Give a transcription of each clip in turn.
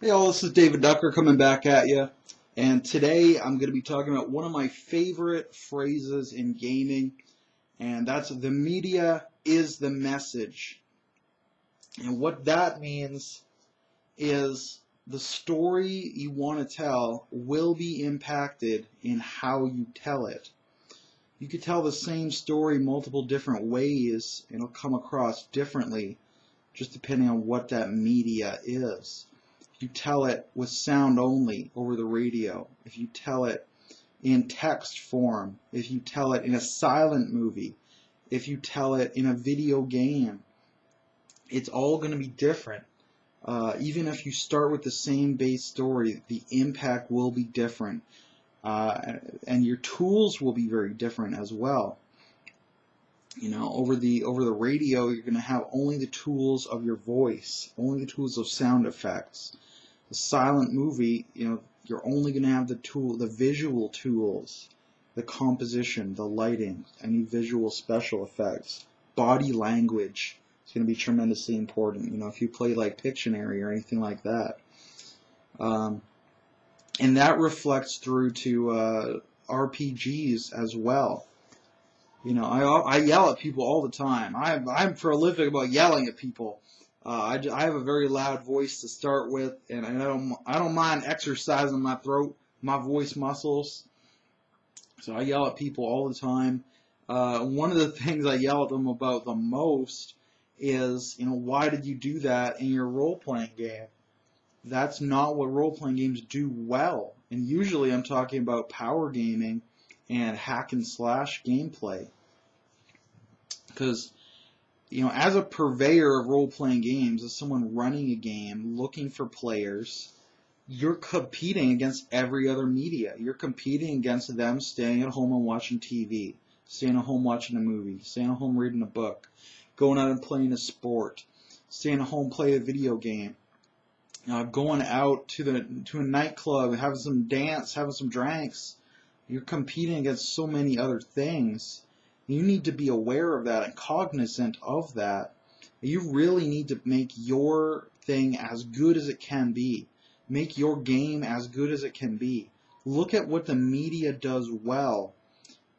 Hey all, this is David Ducker coming back at you. And today I'm going to be talking about one of my favorite phrases in gaming, and that's the media is the message. And what that means is the story you want to tell will be impacted in how you tell it. You could tell the same story multiple different ways, and it'll come across differently just depending on what that media is. If you tell it with sound only over the radio, if you tell it in text form, if you tell it in a silent movie, if you tell it in a video game, it's all going to be different. Even if you start with the same base story, the impact will be different. And your tools will be very different as well. You know, over the radio, you're going to have only the tools of your voice, only the tools of sound effects. The silent movie, you know, you're only going to have the visual tools, the composition, the lighting, any visual special effects, body language. It's going to be tremendously important. You know, if you play like Pictionary or anything like that, and that reflects through to RPGs as well. You know, I yell at people all the time. I'm prolific about yelling at people. I have a very loud voice to start with, and I don't mind exercising my throat, my voice muscles. So I yell at people all the time. One of the things I yell at them about the most is, you know, why did you do that in your role-playing game? That's not what role-playing games do well. And usually I'm talking about power gaming and hack and slash gameplay. Because, you know, as a purveyor of role-playing games, as someone running a game, looking for players, you're competing against every other media. You're competing against them staying at home and watching TV, staying at home watching a movie, staying at home reading a book, going out and playing a sport, staying at home playing a video game, going out to a nightclub, having some dance, having some drinks. You're competing against so many other things. You need to be aware of that and cognizant of that. You really need to make your thing as good as it can be. Make your game as good as it can be. Look at what the media does well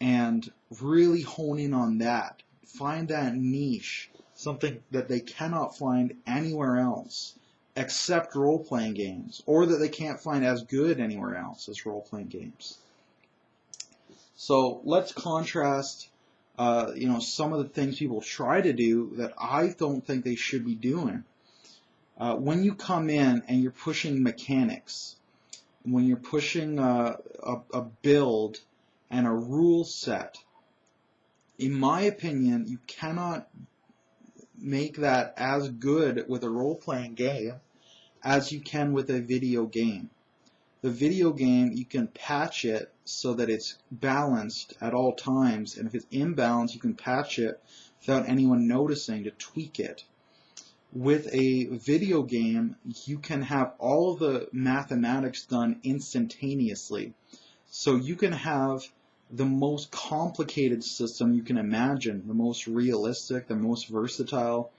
and really hone in on that. Find that niche, something that they cannot find anywhere else except role-playing games, or that they can't find as good anywhere else as role-playing games. So let's contrast you know, some of the things people try to do that I don't think they should be doing. When you come in and you're pushing mechanics, when you're pushing a build and a rule set, in my opinion, you cannot make that as good with a role-playing game as you can with a video game. The video game, you can patch it so that it's balanced at all times, and if it's imbalanced, you can patch it without anyone noticing to tweak it. With a video game, you can have all of the mathematics done instantaneously. So you can have the most complicated system you can imagine, the most realistic, the most versatile,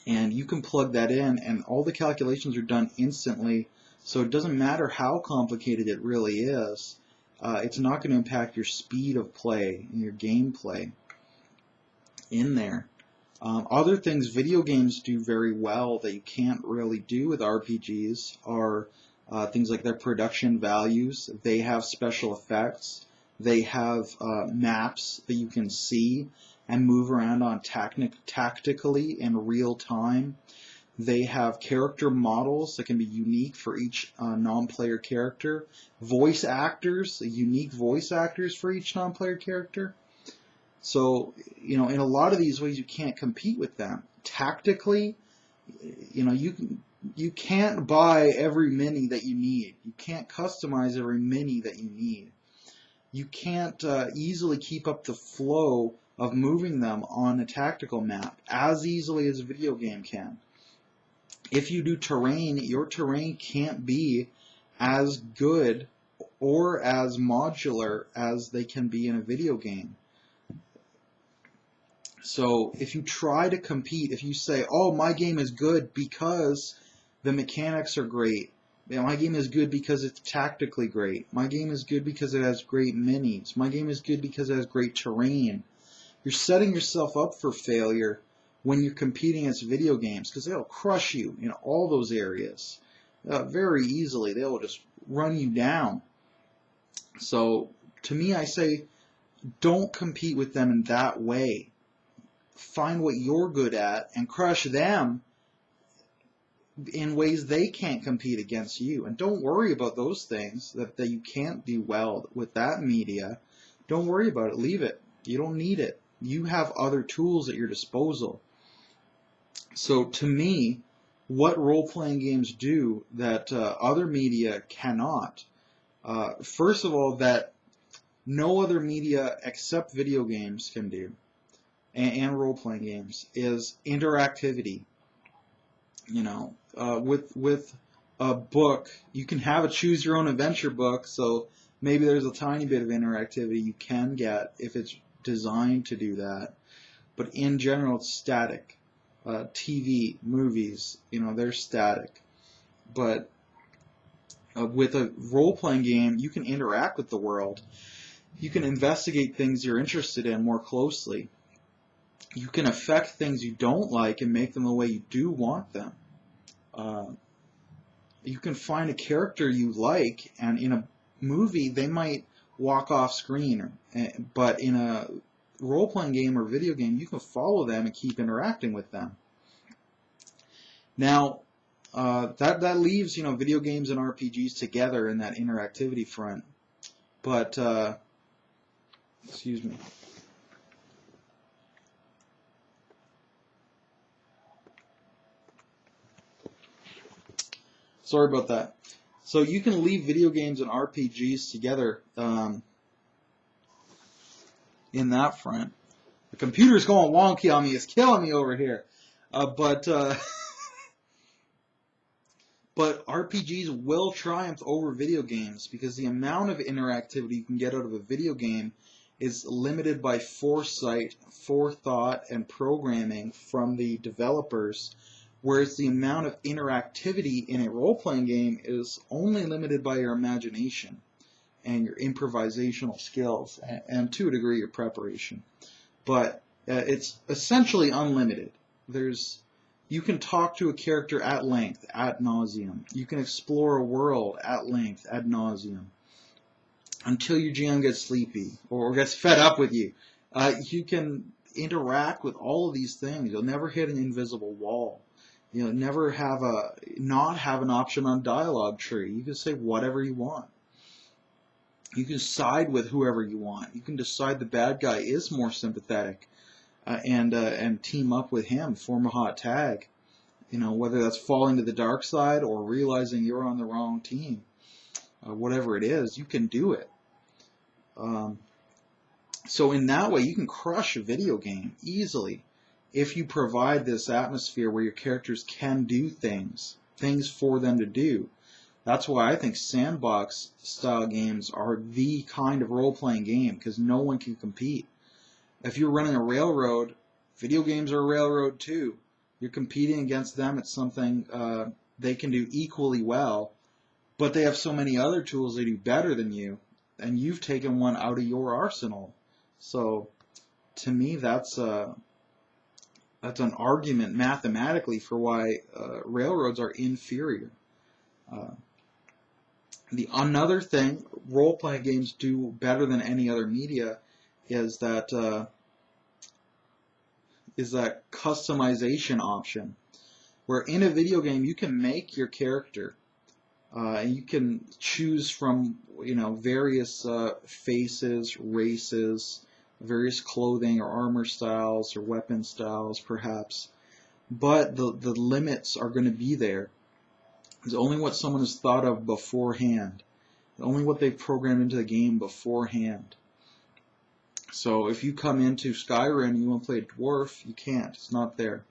and you can plug that in, and all the calculations are done instantly. So it doesn't matter how complicated it really is. It's not going to impact your speed of play and your gameplay in there. Other things video games do very well that you can't really do with RPGs are things like their production values. They have special effects. They have maps that you can see and move around on tactically in real time. They have character models that can be unique for each non-player character. Voice actors, unique voice actors for each non-player character. So, you know, in a lot of these ways you can't compete with them. Tactically, you know, you can't buy every mini that you need. You can't customize every mini that you need. You can't easily keep up the flow of moving them on a tactical map as easily as a video game can. If you do terrain, your terrain can't be as good or as modular as they can be in a video game. So if you try to compete, if you say, oh, my game is good because The mechanics are great. You know, my game is good because it's tactically great. My game is good because it has great minis. My game is good because it has great terrain. You're setting yourself up for failure when you're competing against video games because they'll crush you in all those areas very easily. They'll just run you down. So to me, I say don't compete with them in that way. Find what you're good at and crush them in ways they can't compete against you. And don't worry about those things that you can't do well with that media. Don't worry about it. Leave it. You don't need it. You have other tools at your disposal. So to me, what role-playing games do that other media cannot, first of all, that no other media except video games can do, and role-playing games, is interactivity. You know, with a book, you can have a choose-your-own-adventure book, so maybe there's a tiny bit of interactivity you can get if it's designed to do that. But in general, it's static. TV, movies, you know, they're static. But with a role-playing game, you can interact with the world. You can investigate things you're interested in more closely. You can affect things you don't like and make them the way you do want them. You can find a character you like, and in a movie, they might walk off screen. But in a role-playing game or video game, you can follow them and keep interacting with them. Now, that leaves, you know, video games and RPGs together in that interactivity front. But, excuse me. Sorry about that. So you can leave video games and RPGs together in that front. The computer's going wonky on me. It's killing me over here. But RPGs will triumph over video games because the amount of interactivity you can get out of a video game is limited by foresight, forethought, and programming from the developers, whereas the amount of interactivity in a role-playing game is only limited by your imagination and your improvisational skills, and to a degree your preparation. But it's essentially unlimited. You can talk to a character at length, ad nauseum. You can explore a world at length, ad nauseum, until your GM gets sleepy or gets fed up with you. You can interact with all of these things. You'll never hit an invisible wall. You'll never not have an option on dialogue tree. You can say whatever you want. You can side with whoever you want. You can decide the bad guy is more sympathetic. And team up with him, form a hot tag. You know, whether that's falling to the dark side or realizing you're on the wrong team, whatever it is, you can do it. So in that way, you can crush a video game easily if you provide this atmosphere where your characters can do things for them to do. That's why I think sandbox style games are the kind of role-playing game, because no one can compete. If you're running a railroad, video games are a railroad too. You're competing against them at something they can do equally well, but they have so many other tools they do better than you, and you've taken one out of your arsenal. So, to me, that's an argument mathematically for why railroads are inferior. Another thing role-playing games do better than any other media is that customization option, where in a video game you can make your character, and you can choose from various faces, races, various clothing or armor styles or weapon styles perhaps, but the limits are going to be there. It's only what someone has thought of beforehand, only what they've programmed into the game beforehand. So if you come into Skyrim and you want to play a dwarf, you can't. It's not there.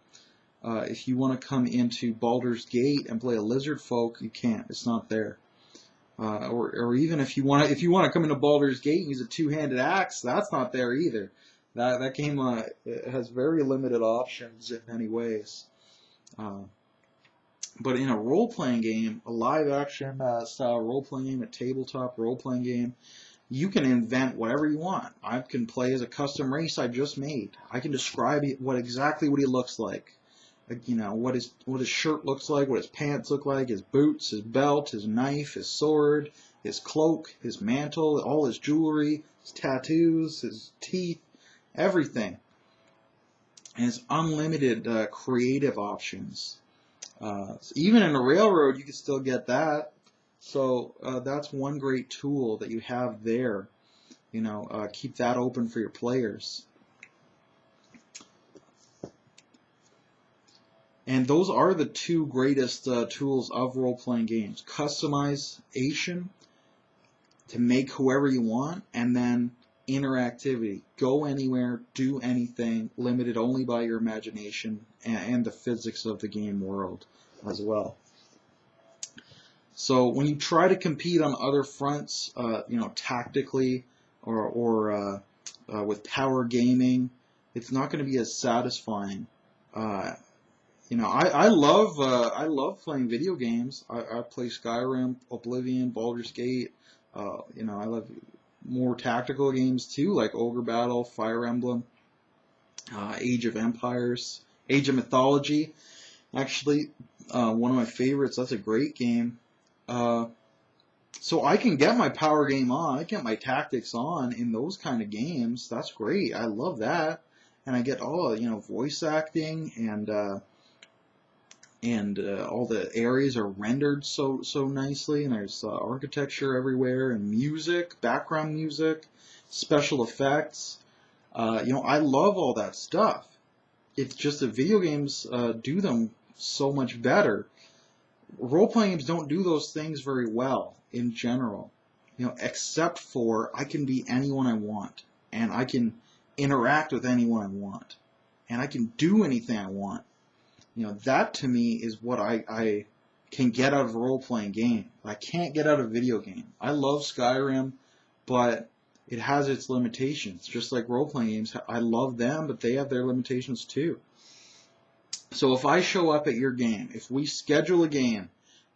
If you want to come into Baldur's Gate and play a lizard folk, you can't. It's not there. Or even if you want to come into Baldur's Gate and use a two-handed axe, that's not there either. That game has very limited options in many ways. But in a role-playing game, a live-action style role-playing game, a tabletop role-playing game, you can invent whatever you want. I can play as a custom race I just made. I can describe exactly what he looks like. You know, what his shirt looks like, what his pants look like, his boots, his belt, his knife, his sword, his cloak, his mantle, all his jewelry, his tattoos, his teeth, everything. And it's unlimited creative options. Even in a railroad, you can still get that. So that's one great tool that you have there. You know, keep that open for your players. And those are the two greatest tools of role-playing games. Customization to make whoever you want, and then interactivity. Go anywhere, do anything, limited only by your imagination and the physics of the game world as well. So when you try to compete on other fronts, you know, tactically or with power gaming, it's not going to be as satisfying. You know, I love playing video games. I play Skyrim, Oblivion, Baldur's Gate. You know, I love more tactical games too, like Ogre Battle, Fire Emblem, Age of Empires, Age of Mythology. Actually, one of my favorites. That's a great game. So I can get my power game on. I get my tactics on in those kind of games. That's great. I love that, and I get all, you know, voice acting and all the areas are rendered so nicely, and there's architecture everywhere, and music, background music, special effects. You know, I love all that stuff. It's just that video games do them so much better. Role-playing games don't do those things very well in general. You know, except for I can be anyone I want, and I can interact with anyone I want, and I can do anything I want. You know, that to me is what I can get out of a role-playing game. I can't get out of a video game. I love Skyrim, but it has its limitations. Just like role-playing games, I love them, but they have their limitations too. So if I show up at your game, if we schedule a game,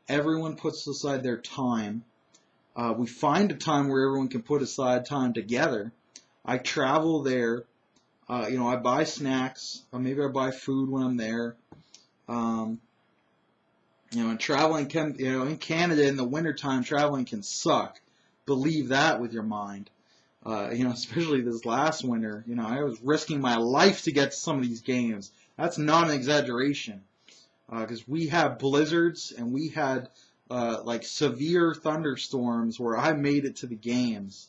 everyone puts aside their time. We find a time where everyone can put aside time together. I travel there. You know, I buy snacks. Maybe I buy food when I'm there. You know, and traveling can, you know, in Canada in the wintertime, traveling can suck. Believe that with your mind. You know, especially this last winter, you know, I was risking my life to get to some of these games. That's not an exaggeration. Because we had blizzards and we had like severe thunderstorms where I made it to the games.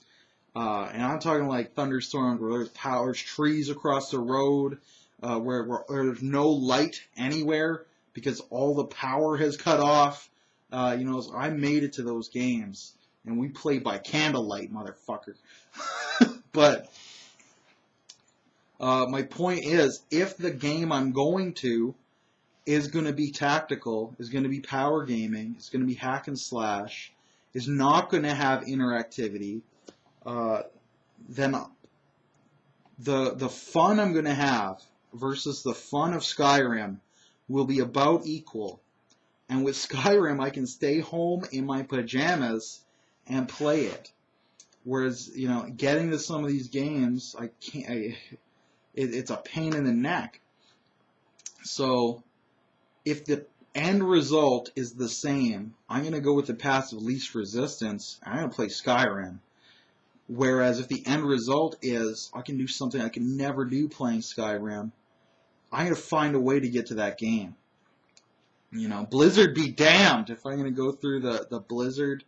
And I'm talking like thunderstorms where there's trees across the road, where there's no light anywhere because all the power has cut off. You know, so I made it to those games, and we played by candlelight, motherfucker. But my point is, if the game I'm going to is going to be tactical, is going to be power gaming, is going to be hack and slash, is not going to have interactivity, then the fun I'm going to have versus the fun of Skyrim will be about equal. And with Skyrim, I can stay home in my pajamas and play it. Whereas, you know, getting to some of these games, I can't. It's a pain in the neck. So, if the end result is the same, I'm going to go with the path of least resistance, and I'm going to play Skyrim. Whereas if the end result is I can do something I can never do playing Skyrim, I'm going to find a way to get to that game. You know, Blizzard be damned if I'm going to go through the Blizzard,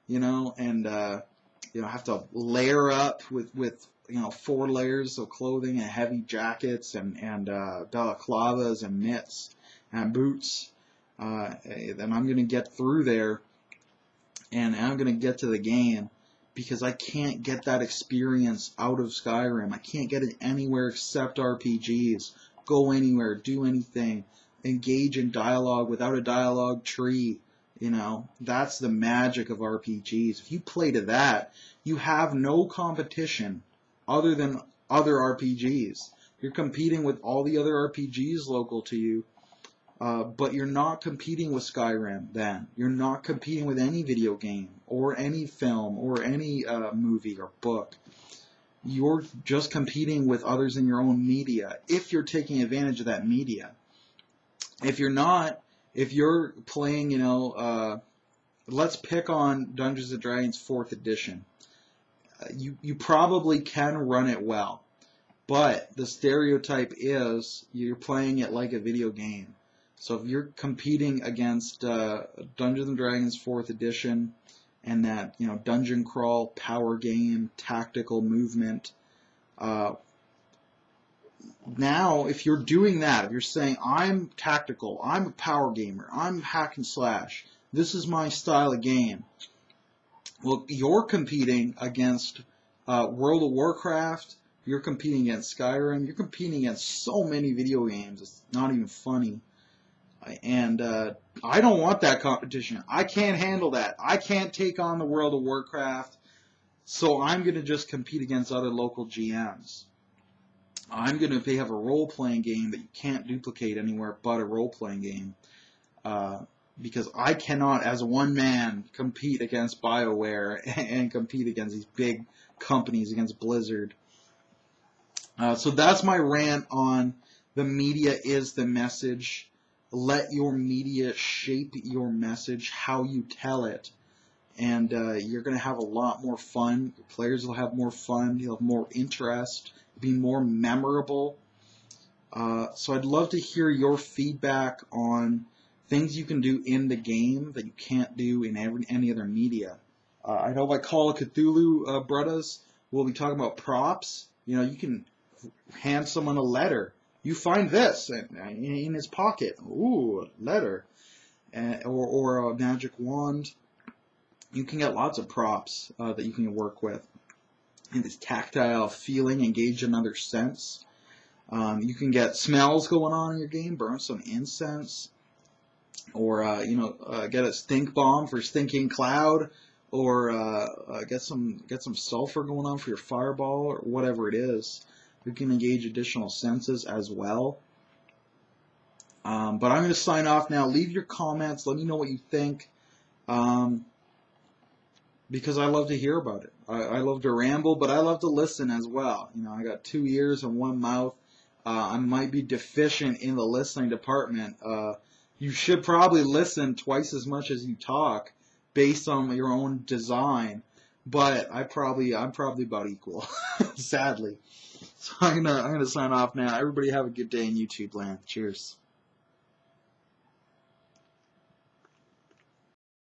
you know, and you know, have to layer up with you know, 4 layers of clothing and heavy jackets and balaclavas and mitts and boots. Then I'm going to get through there, and I'm going to get to the game because I can't get that experience out of Skyrim. I can't get it anywhere except RPGs. Go anywhere, do anything, engage in dialogue without a dialogue tree. You know, that's the magic of RPGs. If you play to that, you have no competition other than other RPGs. You're competing with all the other RPGs local to you, but you're not competing with Skyrim then. You're not competing with any video game or any film or any movie or book. You're just competing with others in your own media if you're taking advantage of that media. If you're not, if you're playing, let's pick on Dungeons & Dragons 4th edition. You probably can run it well, but the stereotype is you're playing it like a video game. So if you're competing against Dungeons & Dragons 4th edition and that, dungeon crawl, power game, tactical movement, now if you're doing that, if you're saying, I'm tactical, I'm a power gamer, I'm hack and slash, this is my style of game, well, you're competing against World of Warcraft, you're competing against Skyrim, you're competing against so many video games, it's not even funny. And I don't want that competition. I can't handle that. I can't take on the World of Warcraft, so I'm going to just compete against other local GMs. I'm going to have a role-playing game that you can't duplicate anywhere but a role-playing game, because I cannot, as one man, compete against BioWare and compete against these big companies, against Blizzard. So that's my rant on the media is the message. Let your media shape your message, how you tell it, and you're going to have a lot more fun. Your players will have more fun. You'll have more interest. Be more memorable. So I'd love to hear your feedback on things you can do in the game that you can't do in any other media. I know by Call of Cthulhu, brothers, we'll be talking about props. You can hand someone a letter. You find this in his pocket. Ooh, a letter. Or a magic wand. You can get lots of props that you can work with. And this tactile feeling, engage another sense. You can get smells going on in your game. Burn some incense. Or, get a stink bomb for stinking cloud. Or get some sulfur going on for your fireball. Or whatever it is. You can engage additional senses as well. But I'm going to sign off now. Leave your comments. Let me know what you think. Because I love to hear about it. I love to ramble, but I love to listen as well. I got 2 ears and 1 mouth. I might be deficient in the listening department. You should probably listen twice as much as you talk based on your own design. But I'm probably about equal, sadly. So I'm gonna sign off now. Everybody have a good day in YouTube land. Cheers.